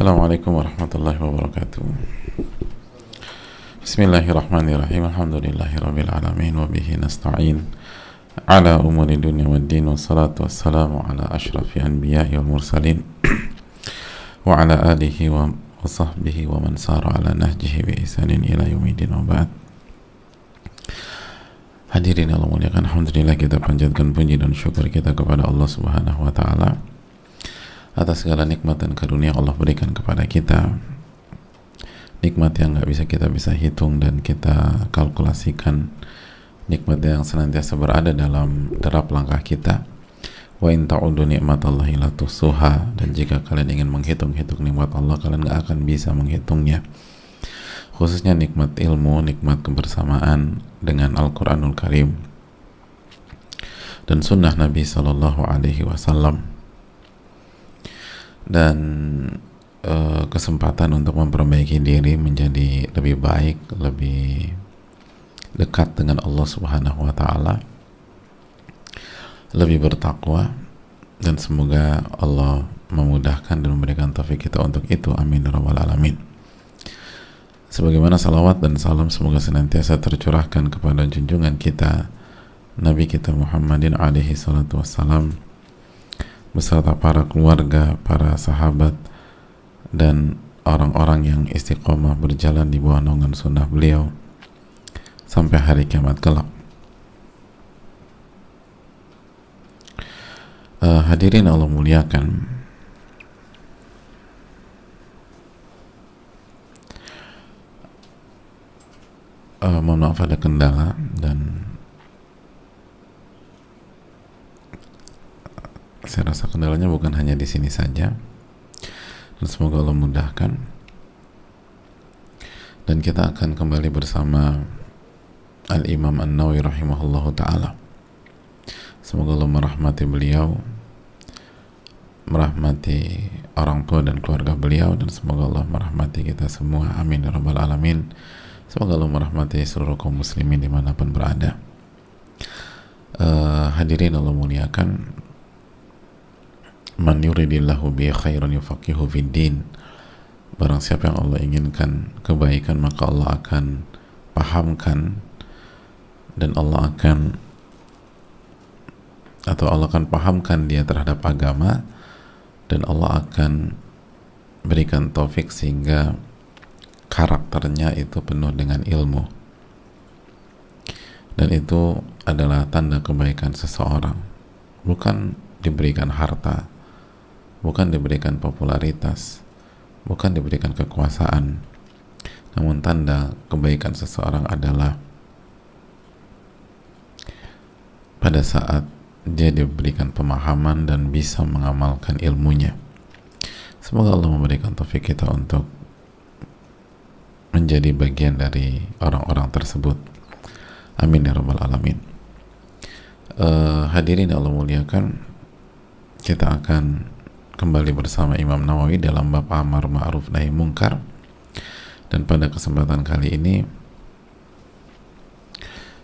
Assalamualaikum warahmatullahi wabarakatuh. Bismillahirrahmanirrahim. Alhamdulillahirabbil alamin wa bihi nasta'in ala umuri dunya waddin, wassalatu wassalamu ala asyrafil anbiya'i wal mursalin wa ala alihi wa sahbihi wa man sara ala nahjihi bi ihsanin ila yaumiddin wa ba'd. Hadirin Allah muliakan, alhamdulillah kita panjatkan puji dan syukur kita kepada Allah Subhanahu wa taala atas segala nikmat dan karunia Allah berikan kepada kita, nikmat yang nggak bisa hitung dan kita kalkulasikan, nikmat yang senantiasa berada dalam derap langkah kita. Wa in ta'udu ni'matallahi la tuhsuha, dan jika kalian ingin menghitung-hitung nikmat Allah, kalian nggak akan bisa menghitungnya, khususnya nikmat ilmu, nikmat kebersamaan dengan Al-Quranul Karim dan sunnah Nabi Sallallahu Alaihi Wasallam, dan kesempatan untuk memperbaiki diri menjadi lebih baik, lebih dekat dengan Allah Subhanahu wa taala, lebih bertakwa, dan semoga Allah memudahkan dan memberikan taufik kita untuk itu, amin ya rabbal alamin. Sebagaimana salawat dan salam semoga senantiasa tercurahkan kepada junjungan kita Nabi kita Muhammadin alaihi salatu wassalam beserta para keluarga, para sahabat, dan orang-orang yang istiqomah berjalan di bawah naungan sunnah beliau sampai hari kiamat kelak. Hadirin Allah muliakan, mohon maaf ada kendala, dan saya rasa kendalanya bukan hanya di sini saja, dan semoga Allah mudahkan. Dan kita akan kembali bersama Al-Imam An-Nawawi rahimahullahu ta'ala. Semoga Allah merahmati beliau, merahmati orang tua dan keluarga beliau, dan semoga Allah merahmati kita semua, amin ya rabbal alamin. Semoga Allah merahmati seluruh kaum muslimin dimanapun berada. Hadirin Allah muliakan, man yuridillahu bi khairan yufaqihu fid din. Barang siapa yang Allah inginkan kebaikan, maka Allah akan pahamkan, dan Allah akan pahamkan dia terhadap agama, dan Allah akan berikan taufik sehingga karakternya itu penuh dengan ilmu, dan itu adalah tanda kebaikan seseorang. Bukan diberikan harta, bukan diberikan popularitas, bukan diberikan kekuasaan, namun tanda kebaikan seseorang adalah pada saat dia diberikan pemahaman dan bisa mengamalkan ilmunya. Semoga Allah memberikan taufik kita untuk menjadi bagian dari orang-orang tersebut, amin ya rabbal alamin. Hadirin Allah muliakan, kita akan kembali bersama Imam Nawawi dalam bab amar ma'ruf nahi mungkar, dan pada kesempatan kali ini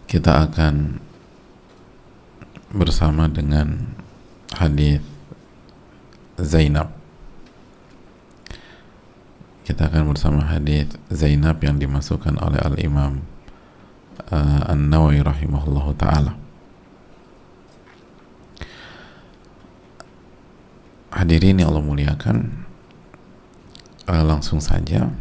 kita akan bersama dengan hadis Zainab. Kita akan bersama hadis Zainab yang dimasukkan oleh Al-Imam An-Nawawi rahimahullahu ta'ala. Hadirin yang Allah muliakan, langsung saja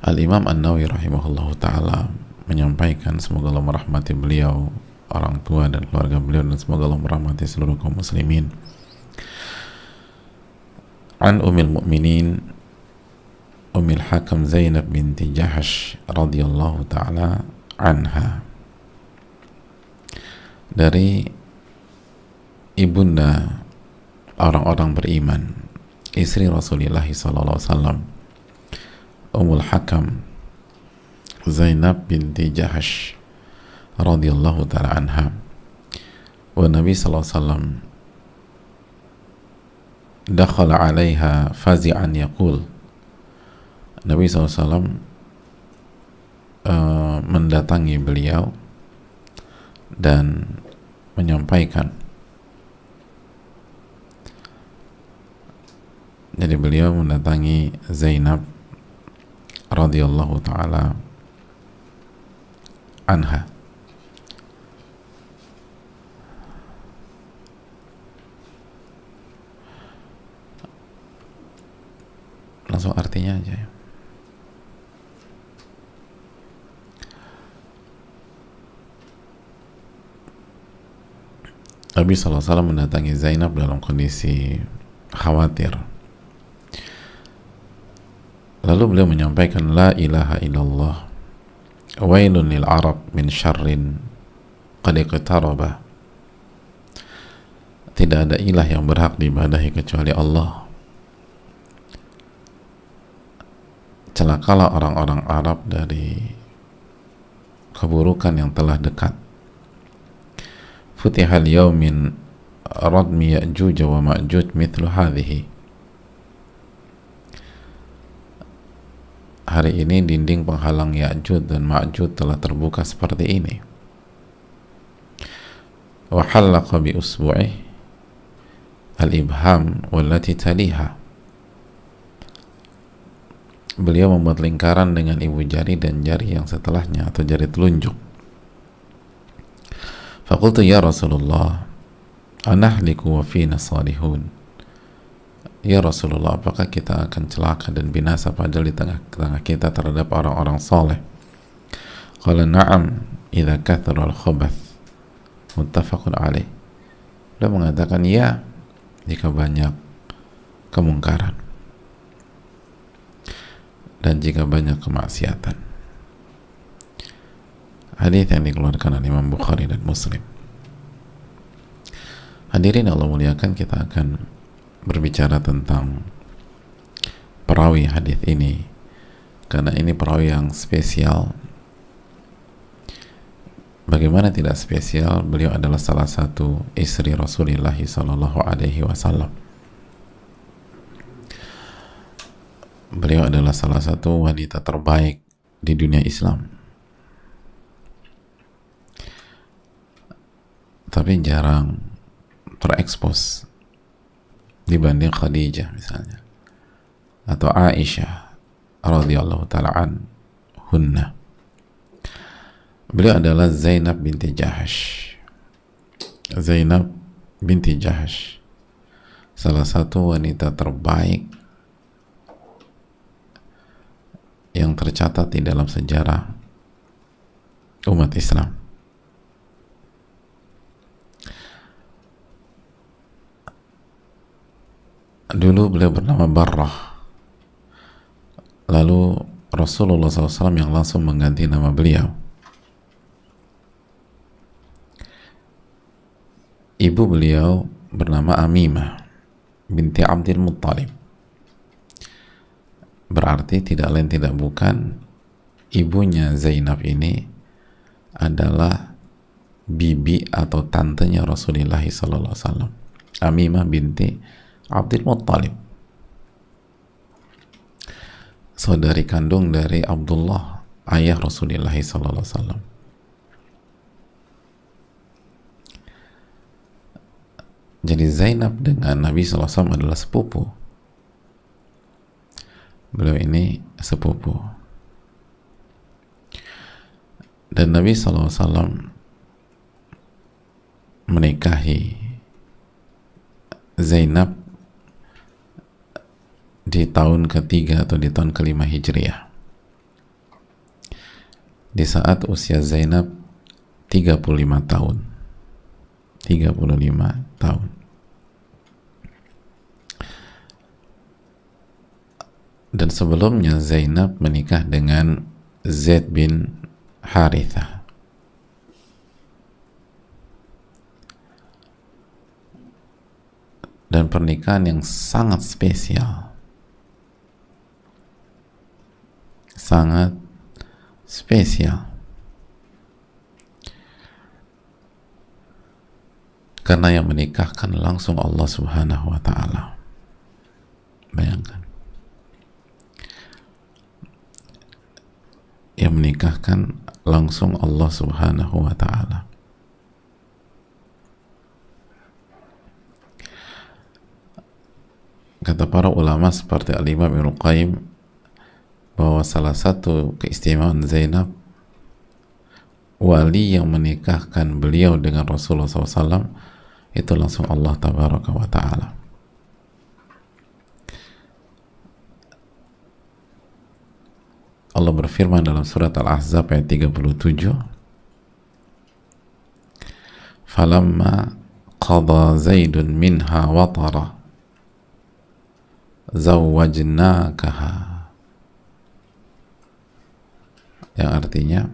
Al-Imam An-Nawawi rahimahullahu ta'ala menyampaikan, semoga Allah merahmati beliau, orang tua dan keluarga beliau, dan semoga Allah merahmati seluruh kaum muslimin. An Ummil Mu'minin Ummil Hakam Zainab binti Jahash radhiyallahu ta'ala anha, dari ibunda orang-orang beriman, istri Rasulullah sallallahu alaihi wasallam, Ummul Hakam Zainab binti Jahash radhiyallahu ta'ala anha. Wa Nabi sallallahu alaihi wasallam dakhala 'alaiha fazi'an yaqul, Nabi SAW mendatangi beliau dan menyampaikan, Jadi beliau mendatangi Zainab radhiyallahu taala anha. Langsung artinya aja ya. Nabi SAW mendatangi Zainab dalam kondisi khawatir. Lalu beliau menyampaikan, La ilaha illallah, wailun lil Arab min syarrin qad iqtaraba. Tidak ada ilah yang berhak diibadahi kecuali Allah. Celakalah orang-orang Arab dari keburukan yang telah dekat. Futihal yaumin radmi Ya'juj wa Ma'juj mithlu hadhihi. Hari ini dinding penghalang Ya'juj dan Ma'juj telah terbuka seperti ini. Wa halaqa bi usbu'ih al-ibham wallati taliha. Beliau membuat lingkaran dengan ibu jari dan jari yang setelahnya atau jari telunjuk. Faqultu ya Rasulullah, anahliku wa fina salihun. Ya Rasulullah, apakah kita akan celaka dan binasa padahal di tengah-tengah kita terhadap orang-orang saleh? Qala na'am idza kathara al-khabath. Muttafaqun alaih. Dia mengatakan ya jika banyak kemungkaran dan jika banyak kemaksiatan. Hadis yang dikeluarkan oleh Imam Bukhari dan Muslim. Hadirin Allah muliakan, kita akan berbicara tentang perawi hadis ini karena ini perawi yang spesial. Bagaimana tidak spesial, beliau adalah salah satu istri Rasulullah sallallahu alaihi wasallam. Beliau adalah salah satu wanita terbaik di dunia Islam. Tapi jarang terekspos dibanding Khadijah misalnya atau Aisyah radhiyallahu taala anhunna. Beliau adalah Zainab binti Jahash. Zainab binti Jahash, salah satu wanita terbaik yang tercatat di dalam sejarah umat Islam. Dulu beliau bernama Barrah, lalu Rasulullah SAW yang langsung mengganti nama beliau. Ibu beliau bernama Amimah binti Abdul Muttalib. Berarti tidak lain tidak bukan ibunya Zainab ini adalah bibi atau tantenya Rasulullah SAW, Amimah binti Abdul Muttalib, saudari kandung dari Abdullah, ayah Rasulullah SAW. Jadi Zainab dengan Nabi SAW adalah sepupu. Beliau ini sepupu. Dan Nabi SAW menikahi Zainab di tahun ketiga atau di tahun kelima Hijriah, di saat usia Zainab 35 tahun. 35 tahun. Dan sebelumnya Zainab menikah dengan Zaid bin Harithah. Dan pernikahan yang sangat spesial. Sangat spesial. Karena yang menikahkan langsung Allah Subhanahu wa ta'ala. Bayangkan. Yang menikahkan langsung Allah Subhanahu wa ta'ala. kata para ulama seperti Al-Imam Ibnu Qayyim bahwa salah satu keistimewaan Zainab, wali yang menikahkan beliau dengan Rasulullah SAW itu langsung Allah Tabaraka wa Ta'ala. Allah berfirman dalam surat Al-Ahzab ayat 37, falamma qada Zaidun minha watara zawwajnakaha, yang artinya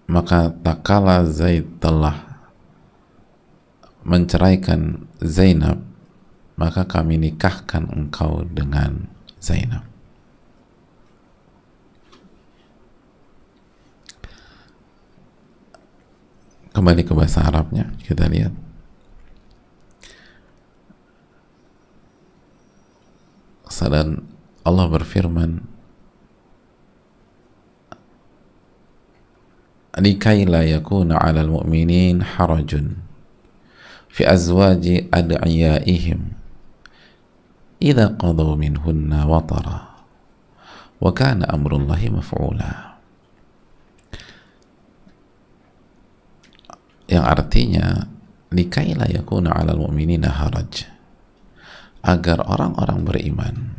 maka tak kala Zaid telah menceraikan Zainab, maka kami nikahkan engkau dengan Zainab. Kembali ke bahasa Arabnya, kita lihat. Dan Allah berfirman, likai la yakuna 'alal mu'minin harajun fi azwaji ad'iyaihim idza qadaw minhunna watara wa kana amrullahi maf'ula. Yang artinya likai la yakuna 'alal mu'minina haraj, agar orang-orang beriman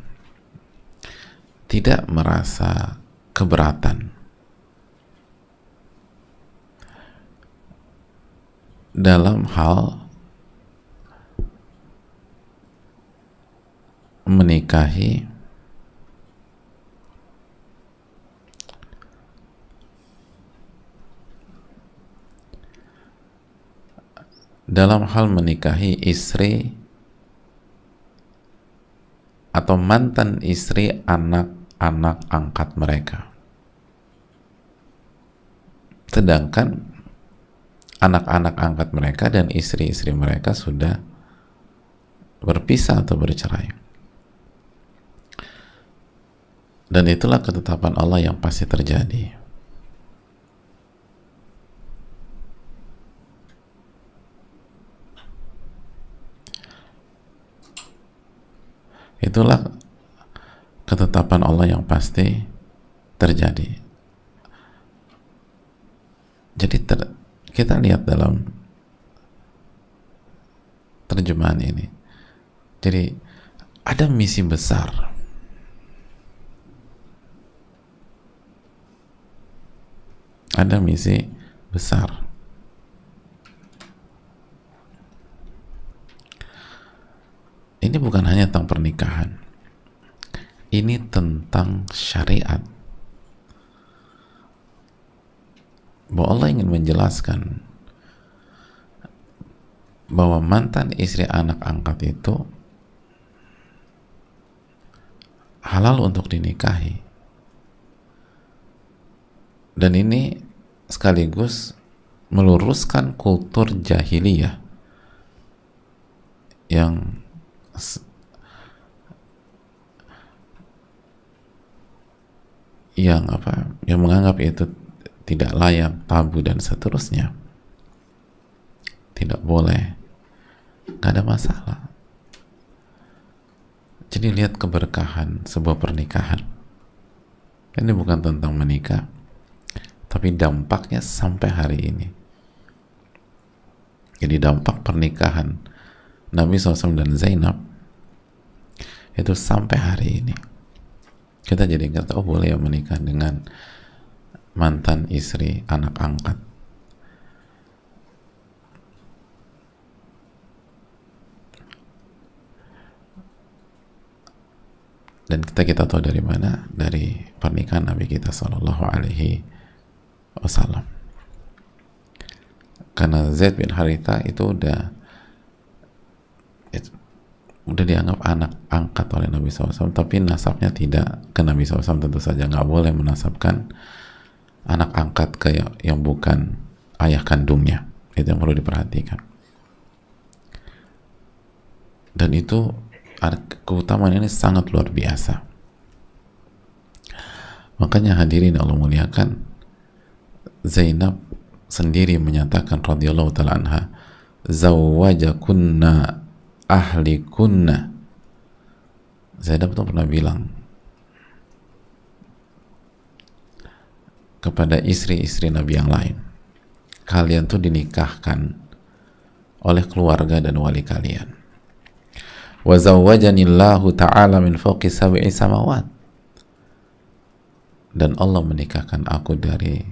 tidak merasa keberatan dalam hal menikahi istri atau mantan istri anak-anak angkat mereka, sedangkan anak-anak angkat mereka dan istri-istri mereka sudah berpisah atau bercerai. Dan itulah ketetapan Allah yang pasti terjadi. Itulah ketetapan Allah yang pasti terjadi. Jadi kita lihat dalam terjemahan ini. Jadi ada misi besar. Ada misi besar. Ini bukan hanya tentang pernikahan. Ini tentang syariat. Bahwa Allah ingin menjelaskan bahwa mantan istri anak angkat itu halal untuk dinikahi. Dan ini sekaligus meluruskan kultur jahiliyah yang menganggap itu tidak layak, tabu dan seterusnya. Tidak boleh, gak ada masalah. Jadi lihat keberkahan sebuah pernikahan. Ini bukan tentang menikah, tapi dampaknya sampai hari ini. Jadi dampak pernikahan Nabi SAW dan Zainab itu sampai hari ini. Kita jadi ingat, oh boleh ya menikah dengan mantan istri anak angkat. Dan kita tahu dari mana? Dari pernikahan Nabi kita Sallallahu Alaihi Wasallam. Karena Zaid bin Haritha itu udah dianggap anak angkat oleh Nabi SAW, tapi nasabnya tidak ke Nabi SAW. Tentu saja nggak boleh menasabkan anak angkat ke yang bukan ayah kandungnya. Itu yang perlu diperhatikan. Dan itu keutamaan ini sangat luar biasa. Makanya hadirin Allah muliakan, Zainab sendiri menyatakan radhiyallahu taala anha, zawwajakunna ahlikunna. Zainab tuh pernah bilang kepada istri-istri Nabi yang lain, kalian tuh dinikahkan oleh keluarga dan wali kalian. Wa zawwajanillahu ta'ala min fawqi sab'i samawat, dan Allah menikahkan aku dari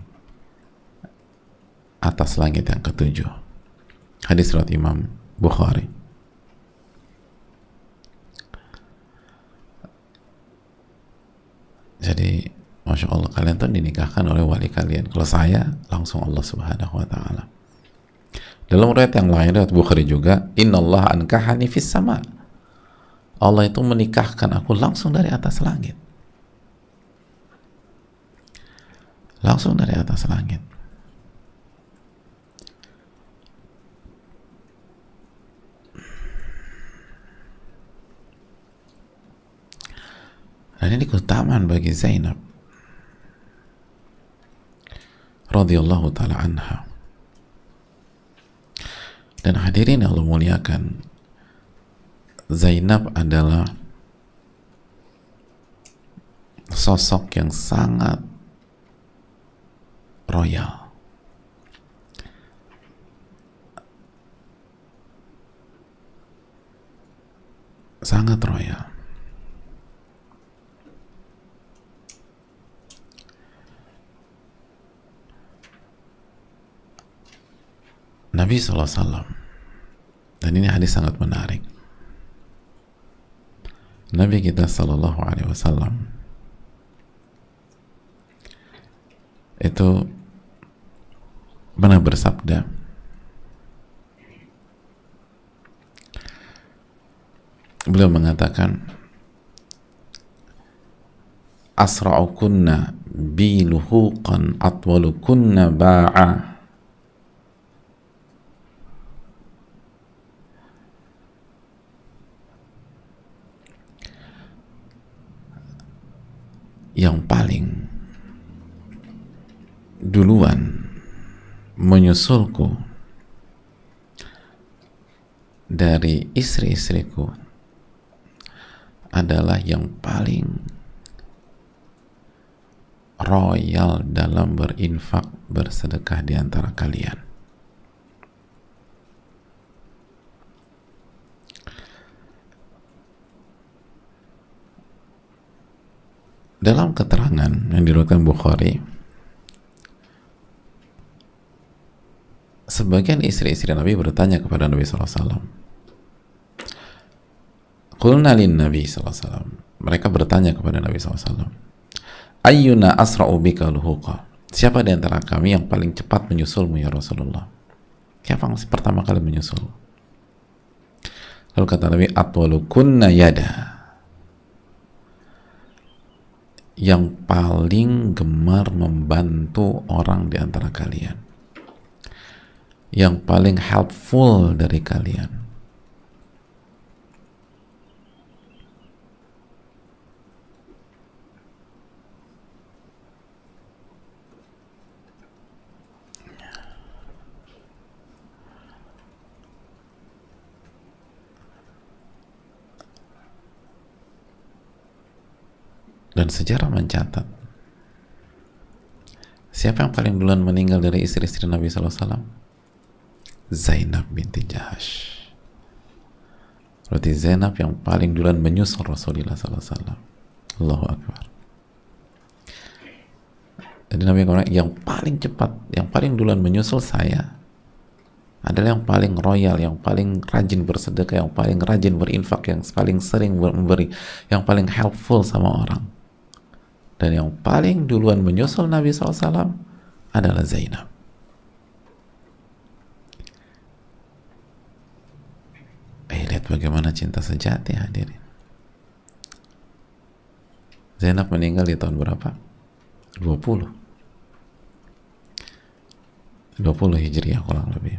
atas langit yang ketujuh. Hadis riwayat Imam Bukhari. Jadi Masya Allah, kalian tuh dinikahkan oleh wali kalian. Kalau saya, langsung Allah subhanahu wa ta'ala. Dalam riwayat yang lain, riwayat Bukhari juga, innallaha ankahani fis sama. Allah itu menikahkan aku langsung dari atas langit. Langsung dari atas langit. Dan ini keutamaan bagi Zainab radhiyallahu ta'ala anha. Dan hadirin yang Allah muliakan, Zainab adalah sosok yang sangat royal. Sangat royal. Nabi SAW, dan ini hadis sangat menarik, Nabi kita SAW itu pernah bersabda, beliau mengatakan, asra'ukunna biluhuqan atwalukunna ba'a. Yang paling duluan menyusulku dari istri-istriku adalah yang paling royal dalam berinfak, bersedekah di antara kalian. Dalam keterangan yang diriwayatkan Bukhari, sebagian istri-istri Nabi bertanya kepada Nabi SAW. Qulna lin Nabi SAW. Mereka bertanya kepada Nabi SAW. Ayyuna asra'u bika luhuqa. Siapa di antara kami yang paling cepat menyusulmu ya Rasulullah? Siapa yang pertama kali menyusul? Lalu kata Nabi, atwalukunna yada. Yang paling gemar membantu orang di antara kalian, yang paling helpful dari kalian. Dan sejarah mencatat, siapa yang paling duluan meninggal dari istri-istri Nabi SAW? Zainab binti Jahash. Berarti Zainab yang paling duluan menyusul Rasulullah SAW. Allahu Akbar. Jadi Nabi yang paling cepat, yang paling duluan menyusul saya adalah yang paling royal, yang paling rajin bersedekah, yang paling rajin berinfak, yang paling sering memberi, yang paling helpful sama orang. Dan yang paling duluan menyusul Nabi SAW adalah Zainab. Lihat bagaimana cinta sejati, hadirin. Zainab meninggal di tahun berapa? 20 Hijriah kurang lebih.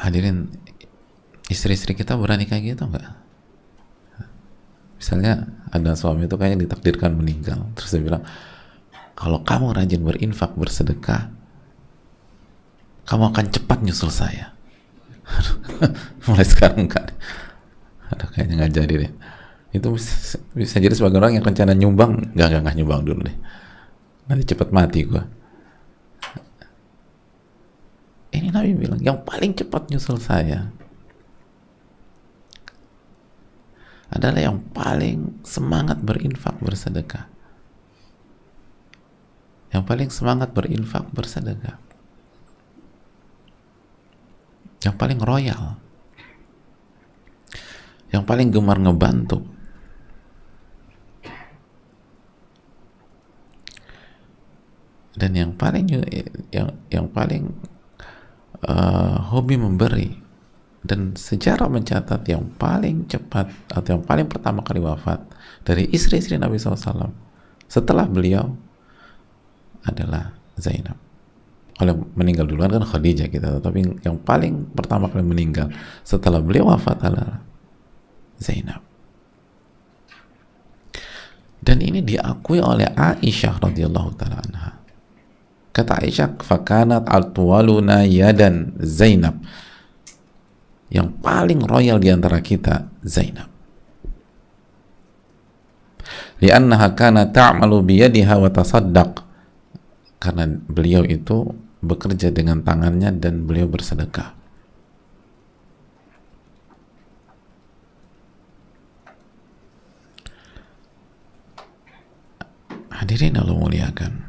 Hadirin, istri-istri kita berani kayak gitu enggak? Misalnya ada suami itu kayaknya ditakdirkan meninggal, terus dia bilang, kalau kamu rajin berinfak, bersedekah, kamu akan cepat nyusul saya. Mulai sekarang kan, aduh kayaknya nggak jadi deh. Itu bisa jadi sebagai orang yang rencana nyumbang, nggak nyumbang dulu deh, nanti cepat mati gua. Ini Nabi bilang yang paling cepat nyusul saya adalah yang paling semangat berinfak, bersedekah. Yang paling semangat berinfak, bersedekah. Yang paling royal. Yang paling gemar ngebantu. Dan yang paling hobi memberi. Dan sejarah mencatat yang paling cepat atau yang paling pertama kali wafat dari istri-istri Nabi SAW setelah beliau adalah Zainab. Kalau meninggal duluan kan Khadijah kita, tapi yang paling pertama kali meninggal setelah beliau wafat adalah Zainab. Dan ini diakui oleh Aisyah radhiyallahu taala anha. Kata Aisyah, fakanat altwaluna yadan Zainab. Yang paling royal di antara kita Zainab. Li'annaha kana ta'malu biyadiha wa tasaddaq. Karena beliau itu bekerja dengan tangannya dan beliau bersedekah. Hadirin Allah muliakan.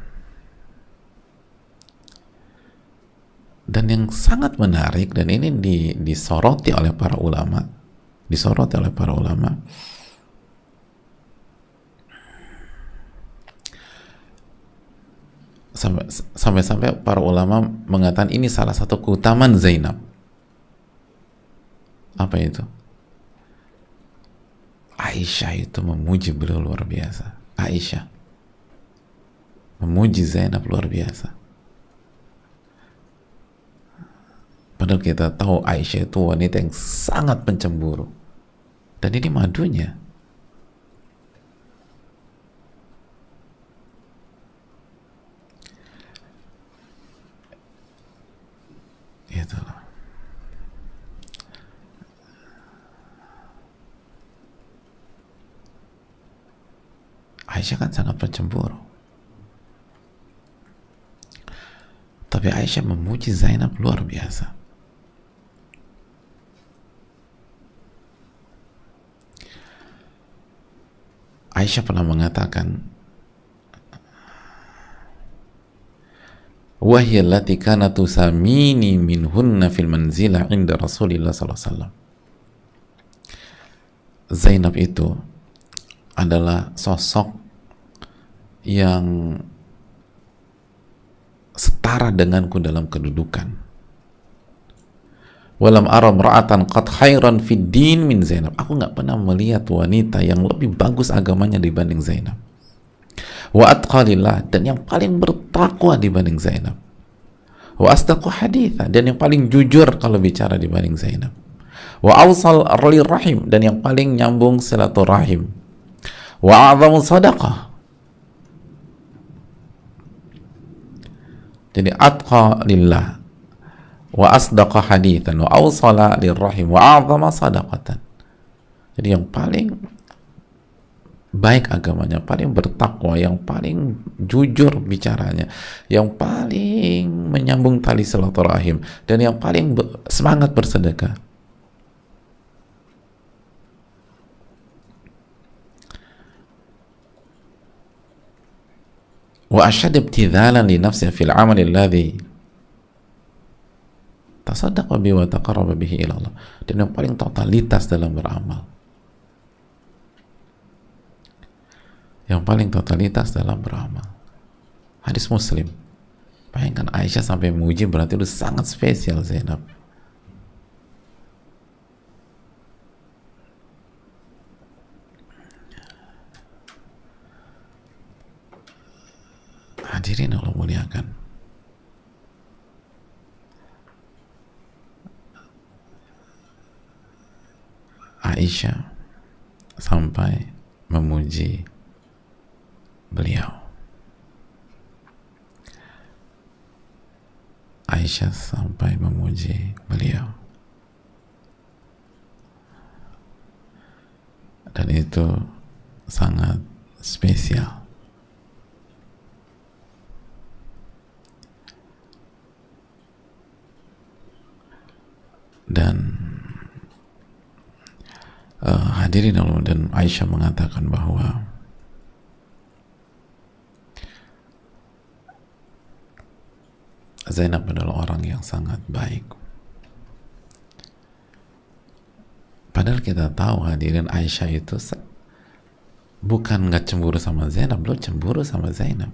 Dan yang sangat menarik, dan ini disoroti oleh para ulama, sampai para ulama mengatakan ini salah satu keutamaan Zainab. Apa itu? Aisyah itu memuji beliau luar biasa. Aisyah memuji Zainab luar biasa. Padahal kita tahu Aisyah itu wanita yang sangat pencemburu. Dan ini madunya. Itulah. Aisyah kan sangat pencemburu. Tapi Aisyah memuji Zainab luar biasa. Aisyah pernah mengatakan, wahya allati kanat tusamini minhunna fil manzila inda Rasulillah sallallahu alaihi wasallam. Zainab itu adalah sosok yang setara denganku dalam kedudukan. Walam ara mar'atan qad khairan fid din min Zainab. Aku nggak pernah melihat wanita yang lebih bagus agamanya dibanding Zainab. Wa atqalillah, dan yang paling bertakwa dibanding Zainab. Wa asdaqu haditha, dan yang paling jujur kalau bicara dibanding Zainab. Wa awsal rahim, dan yang paling nyambung silaturahim. Wa a'zamu sadaqah. Jadi atqa lillah, wa asdaqa hadithan, wa awsala lirrahim, wa a'zama sadaqatan. Jadi yang paling baik agamanya, paling bertakwa, yang paling jujur bicaranya, yang paling menyambung tali silaturahim, dan yang paling semangat bersedekah. Wa asyad ibtidhalan li nafsihi fil amal alladhi tasaddaqa bihi wa taqarraba bihi ila Allah. Dan yang paling totalitas dalam beramal. Yang paling totalitas dalam beramal. Hadis Muslim. Bayangkan Aisyah sampai memuji, berarti itu sangat spesial Zainab. Hadirin Allah muliakan. Aisyah sampai memuji beliau. Aisyah sampai memuji beliau, dan itu sangat spesial. Dan hadirin Allah, dan Aisyah mengatakan bahwa Zainab adalah orang yang sangat baik. Padahal kita tahu hadirin, Aisyah itu bukan nggak cemburu sama Zainab, belum cemburu sama Zainab.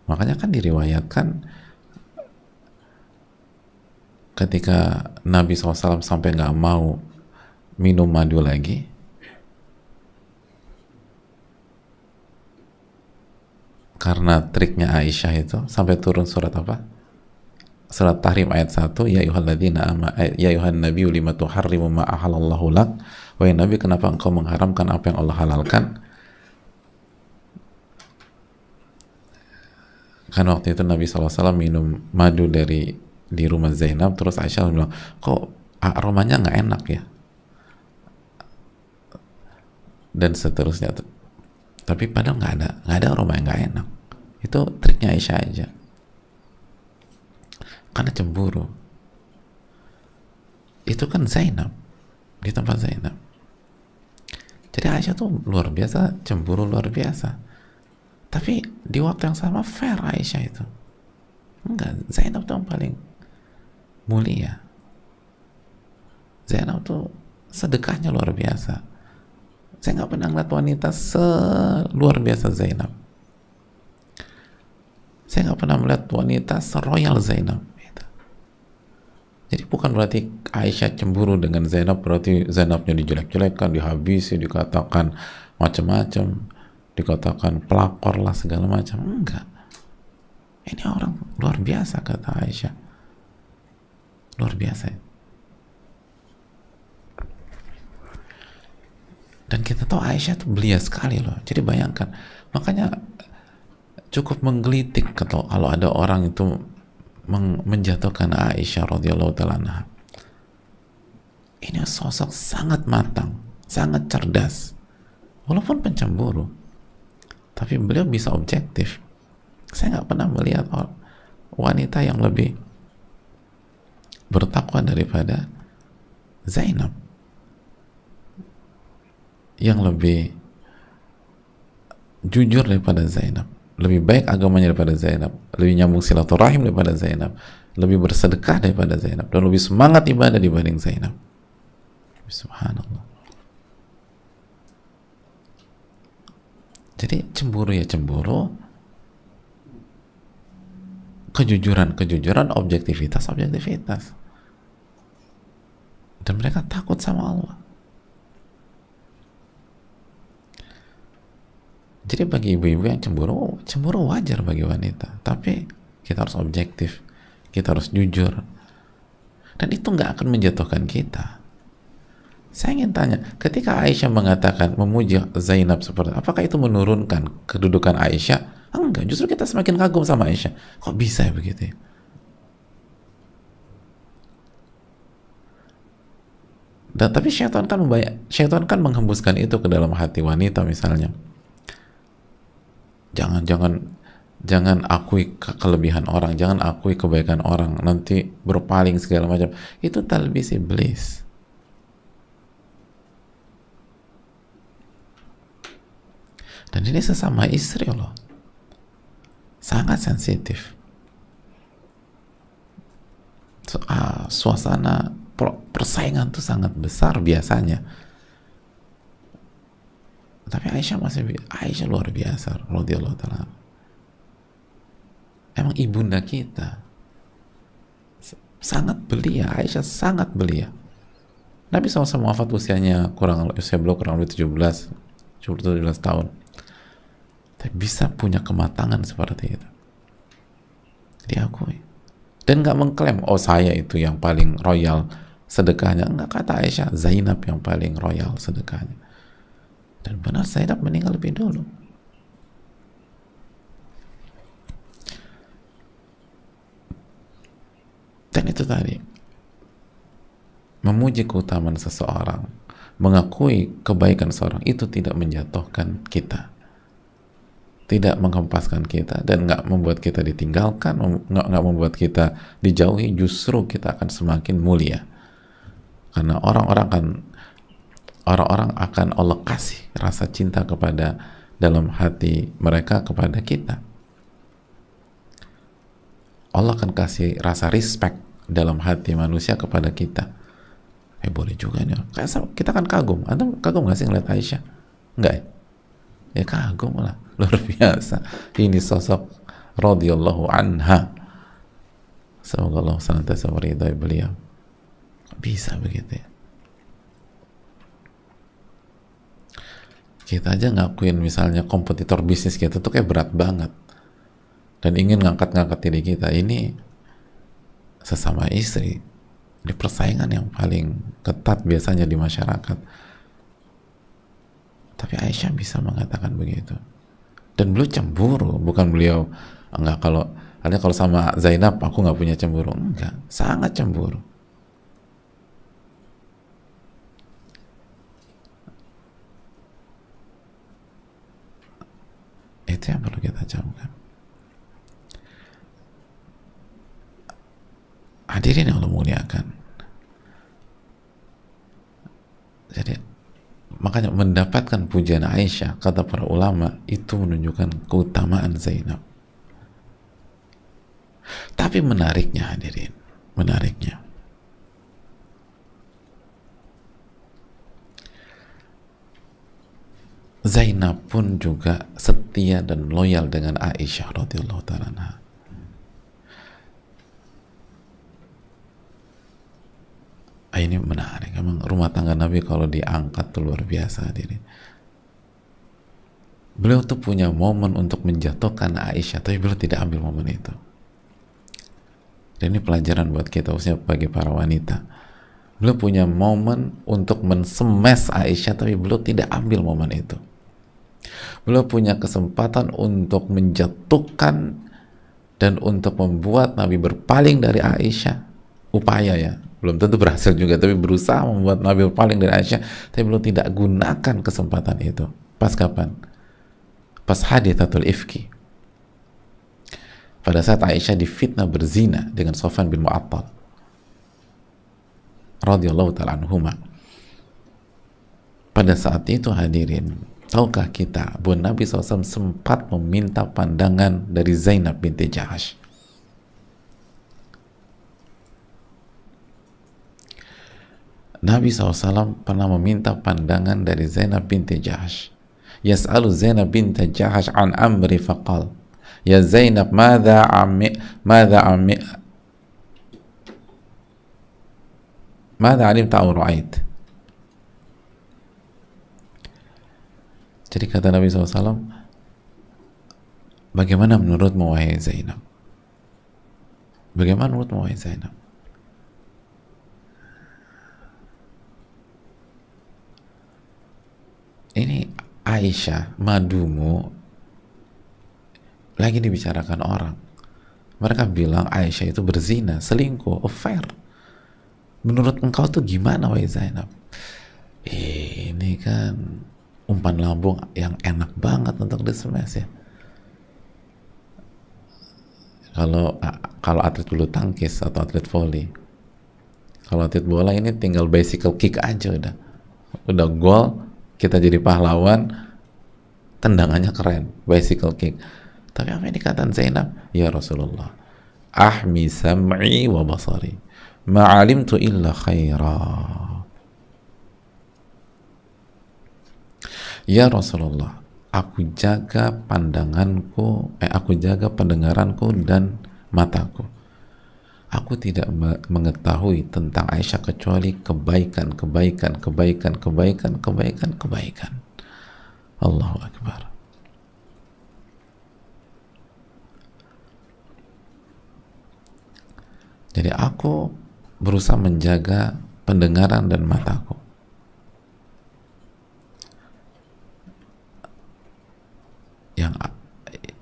Makanya kan diriwayatkan ketika Nabi SAW sampai nggak mau minum madu lagi, karena triknya Aisyah itu, sampai turun surat apa? Surat Tahrim ayat 1, ya ayuhan nabiyyu lima tuharrimu ma ahallallahu lak, wahai Nabi, kenapa engkau mengharamkan apa yang Allah halalkan? Kan waktu itu Nabi SAW minum madu di rumah Zainab, terus Aisyah bilang, kok aromanya nggak enak ya, dan seterusnya. Tapi padahal nggak ada aroma yang nggak enak. Itu triknya Aisyah aja, karena cemburu. Itu kan Zainab, di tempat Zainab. Jadi Aisyah tuh luar biasa, cemburu luar biasa. Tapi di waktu yang sama fair Aisyah itu. Enggak, Zainab tuh yang paling mulia. Zainab tuh sedekahnya luar biasa. Saya nggak pernah ngeliat wanita seluar biasa Zainab. Saya nggak pernah melihat wanita seroyal Zainab. Jadi bukan berarti Aisyah cemburu dengan Zainab berarti Zainabnya dijelek-jelekkan, dihabisi, dikatakan macam-macam, dikatakan pelakor lah segala macam. Enggak. Ini orang luar biasa, kata Aisyah. Luar biasa. Dan kita tahu Aisyah tuh belia sekali loh. Jadi bayangkan, makanya cukup menggelitik kalau ada orang itu menjatuhkan Aisyah radhiyallahu ta'ala anha. Ini sosok sangat matang, sangat cerdas, walaupun pencemburu, tapi beliau bisa objektif. Saya nggak pernah melihat wanita yang lebih bertakwa daripada Zainab, yang lebih jujur daripada Zainab, lebih baik agamanya daripada Zainab, lebih nyambung silaturahim daripada Zainab, lebih bersedekah daripada Zainab, dan lebih semangat ibadah dibanding Zainab. Subhanallah. Jadi cemburu ya cemburu, kejujuran, objektivitas. Dan mereka takut sama Allah. Jadi bagi ibu-ibu yang cemburu wajar bagi wanita. Tapi kita harus objektif, kita harus jujur. Dan itu nggak akan menjatuhkan kita. Saya ingin tanya, ketika Aisyah mengatakan memuji Zainab seperti, apakah itu menurunkan kedudukan Aisyah? Enggak, justru kita semakin kagum sama Aisyah. Kok bisa ya begitu ya? Dan tapi syaitan kan menghembuskan itu ke dalam hati wanita misalnya. Jangan akui kelebihan orang, jangan akui kebaikan orang, nanti berpaling segala macam. Itu talbis iblis. Dan ini sesama istri loh, sangat sensitif. Suasana persaingan tuh sangat besar biasanya. Tapi Aisyah luar biasa radhiyallahu ta'ala. Emang ibunda kita sangat belia. Aisyah sangat belia. Nabi SAW wafat usia beliau kurang lebih 17 tahun. Tapi bisa punya kematangan seperti itu, diakui. Dan nggak mengklaim, oh saya itu yang paling royal sedekahnya. Enggak, kata Aisyah, Zainab yang paling royal sedekahnya. Dan benar Zainab meninggal lebih dulu. Dan itu tadi, memuji keutamaan seseorang, mengakui kebaikan seseorang, itu tidak menjatuhkan kita, tidak menghempaskan kita, dan nggak membuat kita ditinggalkan, nggak membuat kita dijauhi. Justru kita akan semakin mulia, karena orang-orang akan Allah kasih rasa cinta kepada, dalam hati mereka kepada kita. Allah akan kasih rasa respect dalam hati manusia kepada kita. Boleh juga nih, kita kan kagum. Anda kagum nggak sih ngeliat Aisyah? Enggak ya? Ya kagum lah, luar biasa. Ini sosok radhiyallahu anha. Semoga Allah senantiasa meridai beliau. Bisa begitu ya? Kita aja ngakuin misalnya kompetitor bisnis kita tuh kayak berat banget, dan ingin ngangkat-ngangkat diri kita. Ini sesama istri, di persaingan yang paling ketat biasanya di masyarakat. Tapi Aisyah bisa mengatakan begitu, dan beliau cemburu. Bukan beliau enggak, kalau sama Zainab aku nggak punya cemburu, enggak, sangat cemburu. Itu yang perlu kita camkan. Hadirin yang Allah muliakan. Jadi makanya mendapatkan pujian Aisyah, kata para ulama, itu menunjukkan keutamaan Zainab. Tapi menariknya hadirin, menariknya, Zainab pun juga setia dan loyal dengan Aisyah radhiyallahu ta'ala anha. Ini menarik. Emang rumah tangga Nabi kalau diangkat tuh luar biasa hadirin. Beliau tuh punya momen untuk menjatuhkan Aisyah, tapi beliau tidak ambil momen itu. Dan ini pelajaran buat kita, khususnya bagi para wanita. Beliau punya momen untuk mensemes Aisyah, tapi beliau tidak ambil momen itu. Beliau punya kesempatan untuk menjatuhkan dan untuk membuat Nabi berpaling dari Aisyah. Upaya ya, belum tentu berhasil juga, tapi berusaha membuat Nabi berpaling dari Aisyah, tapi beliau tidak gunakan kesempatan itu. Pas kapan? Pas hadithatul ifki, pada saat Aisyah difitnah berzina dengan Sofyan bin Mu'attal radhiyallahu ta'ala anhuma. Pada saat itu hadirin, tahukah kita bahwa Nabi SAW sempat meminta pandangan dari Zainab binti Jahash. Nabi SAW pernah meminta pandangan dari Zainab binti Jahash. Yas'alu Zainab binti Jahash an amri faqal, ya Zainab, madha alimta aw ra'ait. Jadi kata Nabi SAW, bagaimana menurutmu wahai Zainab? Bagaimana menurutmu wahai Zainab? Ini Aisyah, madumu, lagi dibicarakan orang. Mereka bilang Aisyah itu berzina, selingkuh, affair. Menurut engkau tuh gimana wahai Zainab? Ini kan umpan lambung yang enak banget untuk disemes ya. Kalau atlet bulu tangkis atau atlet volley, kalau atlet bola ini tinggal bicycle kick aja udah gol, kita jadi pahlawan, tendangannya keren, bicycle kick. Tapi apa yang dikatakan Zainab? Ya Rasulullah, ahmi sam'i wa basari, ma'alimtu illa khaira. Ya Rasulullah, aku jaga pandanganku, aku jaga pendengaranku dan mataku. Aku tidak mengetahui tentang Aisyah kecuali kebaikan. Allahu Akbar. Jadi aku berusaha menjaga pendengaran dan mataku.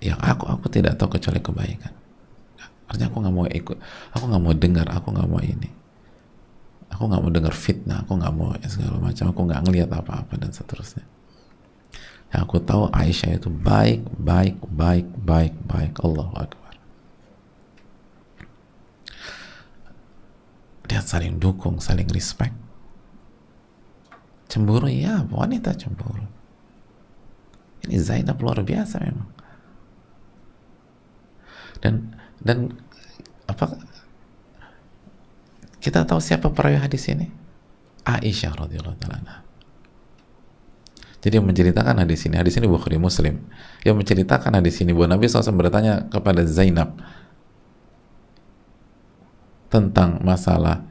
yang aku tidak tahu kecuali kebaikan. Artinya aku nggak mau ikut, aku nggak mau dengar, aku nggak mau ini, aku nggak mau dengar fitnah, aku nggak mau segala macam, aku nggak ngelihat apa-apa dan seterusnya. Yang aku tahu Aisyah itu baik, baik, baik, baik, baik. Allahu Akbar. Dia saling dukung, saling respect. Cemburu, ya, wanita cemburu. Ini Zainab luar biasa memang. Dan apa, kita tahu siapa perawi hadis ini? Aisyah radhiyallahu taala anha. Jadi yang menceritakan hadis ini Bukhari Muslim. Yang menceritakan hadis ini bahwa Nabi SAW bertanya kepada Zainab tentang masalah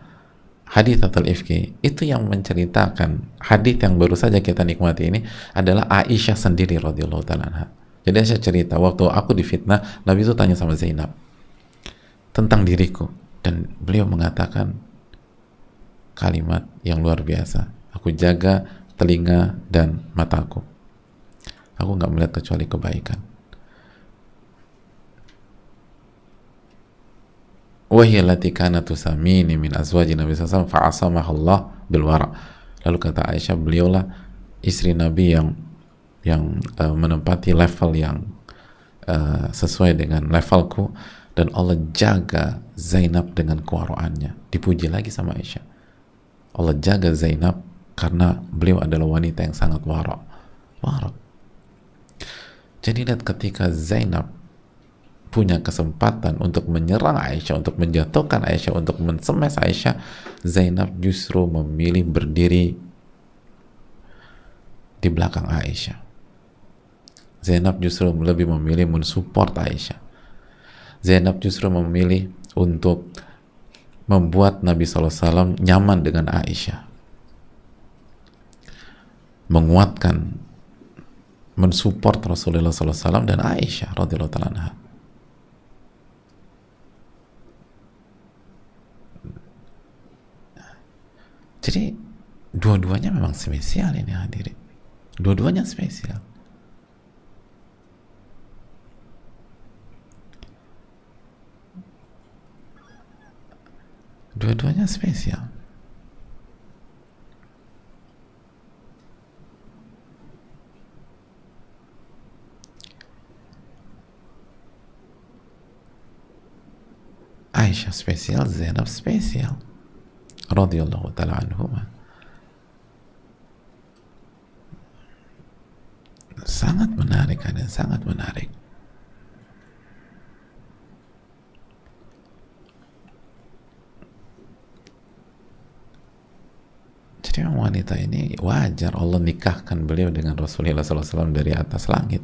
haditsatul ifki, itu yang menceritakan hadits yang baru saja kita nikmati ini adalah Aisyah sendiri radhiyallahu taala anha. Jadi Aisyah cerita, waktu aku difitnah, Nabi itu tanya sama Zainab tentang diriku, dan beliau mengatakan kalimat yang luar biasa, aku jaga telinga dan mataku, aku nggak melihat kecuali kebaikan. Wahiya allati kanat tusamini min azwaji Nabi sallallahu alaihi wasallam fa'asamaha Allah bil wara'. Lalu kata Aisyah, beliaulah istri Nabi yang menempati level yang sesuai dengan levelku, dan Allah jaga Zainab dengan kewara'annya. Dipuji lagi sama Aisyah, Allah jaga Zainab karena beliau adalah wanita yang sangat wara'. Jadi lihat, ketika Zainab punya kesempatan untuk menyerang Aisyah, untuk menjatuhkan Aisyah, untuk mensemes Aisyah, Zainab justru memilih berdiri di belakang Aisyah. Zainab justru lebih memilih mensupport Aisyah. Zainab justru memilih untuk membuat Nabi SAW nyaman dengan Aisyah, menguatkan, mensupport Rasulullah SAW dan Aisyah radhiyallahu ta'ala anha. Jadi dua-duanya memang spesial ini hadirin, dua-duanya spesial. Dua-duanya spesial. Aisyah spesial, Zainab spesial radhiyallahu ta'ala anhuma. Sangat menarik, dan sangat menarik. Jadi wanita ini wajar Allah nikahkan beliau dengan Rasulullah SAW dari atas langit.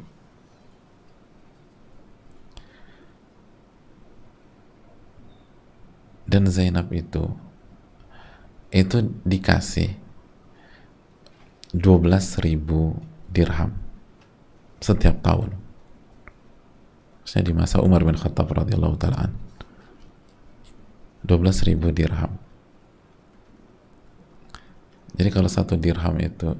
Dan Zainab itu dikasih 12.000 dirham setiap tahun. Saya di masa Umar bin Khattab radhiyallahu ta'ala an, 12.000 dirham. Jadi kalau satu dirham itu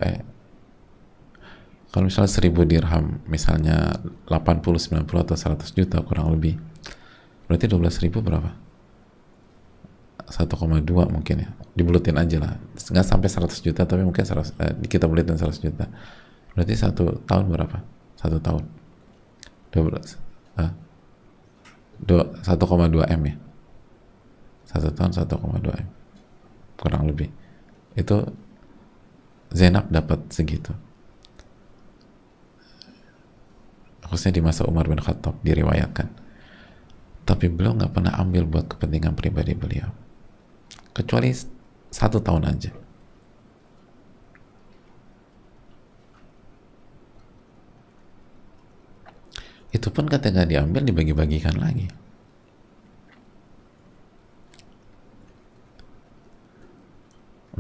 kalau misalnya 1.000 dirham, misalnya 80, 90 atau 100 juta kurang lebih, berarti 12.000 berapa? 1,2 mungkin ya, dibulutin aja lah, nggak sampai 100 juta tapi mungkin 100, kita bulutin 100 juta, berarti satu tahun berapa? Satu tahun 1,2 M ya, satu tahun 1,2 M kurang lebih. Itu Zainab dapat segitu, khususnya di masa Umar bin Khattab diriwayatkan. Tapi beliau nggak pernah ambil buat kepentingan pribadi beliau, kecuali 1 tahun aja. Itu pun ketika diambil dibagi-bagikan lagi.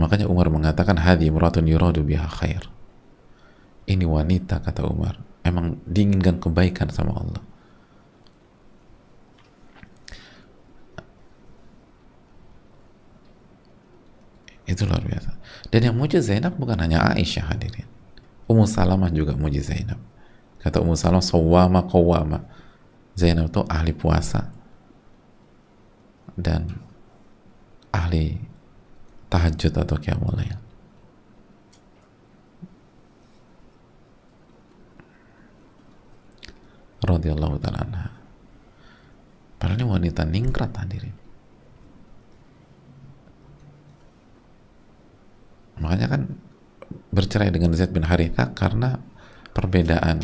Makanya Umar mengatakan hadhi imratun yuradu biha khair. Ini wanita, kata Umar, emang diinginkan kebaikan sama Allah. Itu luar biasa. Dan yang muji Zainab bukan hanya Aisyah hadirin, Ummu Salamah juga muji Zainab. Kata Ummu Salamah, sawwama qawwama, Zainab tuh ahli puasa dan ahli tahajud atau qiyamul lail. Radhiyallahu ta'ala anha. Padahal ini wanita ningrat hadirin. Makanya kan bercerai dengan Zaid bin Harithah karena perbedaan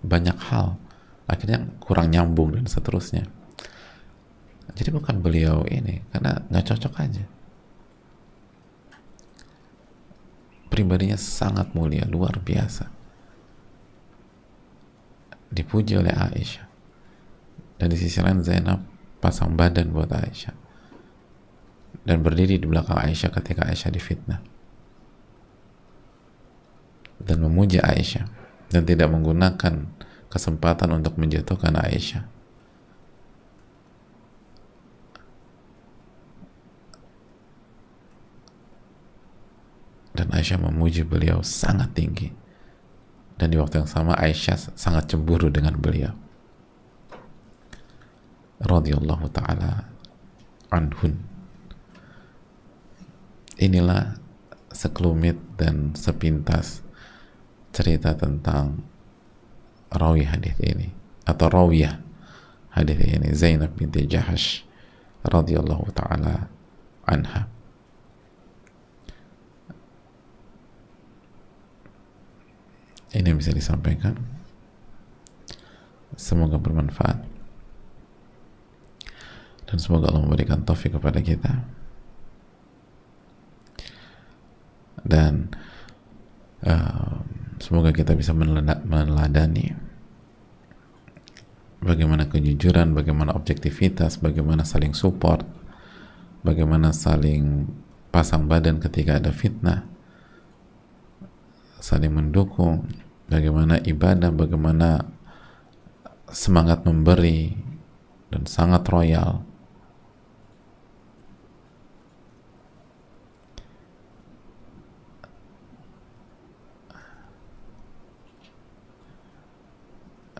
banyak hal, akhirnya kurang nyambung dan seterusnya. Jadi bukan beliau ini, karena nggak cocok aja. Pribadinya sangat mulia, luar biasa, dipuji oleh Aisyah, dan di sisi lain Zainab pasang badan buat Aisyah dan berdiri di belakang Aisyah ketika Aisyah difitnah dan memuji Aisyah dan tidak menggunakan kesempatan untuk menjatuhkan Aisyah. Dan Aisyah memuji beliau sangat tinggi, dan di waktu yang sama Aisyah sangat cemburu dengan beliau. Radhiyallahu ta'ala anhun. Inilah sekelumit dan sepintas cerita tentang rawi hadis ini, atau rawiyah hadis ini, Zainab binti Jahash radhiyallahu ta'ala anha. Ini yang bisa disampaikan, semoga bermanfaat dan semoga Allah memberikan taufik kepada kita, dan semoga kita bisa meneladani bagaimana kejujuran, bagaimana objektivitas, bagaimana saling support, bagaimana saling pasang badan ketika ada fitnah, saling mendukung, bagaimana ibadah, bagaimana semangat memberi dan sangat royal.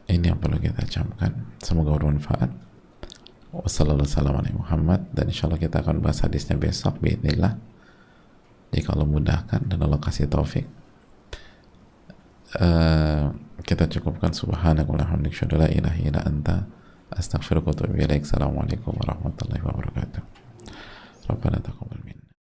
Ini yang perlu kita camkan. Semoga bermanfaat. Wassalamualaikum Muhammad, dan insyaallah kita akan bahas hadisnya besok biidznillah, jika Allah mudahkan dan Allah kasih taufik. Kita cukupkan. Subhanakallahumma wa bihamdika la ilaha illa anta astaghfiruka wa atubu ilaik. Assalamualaikum warahmatullahi wabarakatuh. Rabbana taqabbal minna.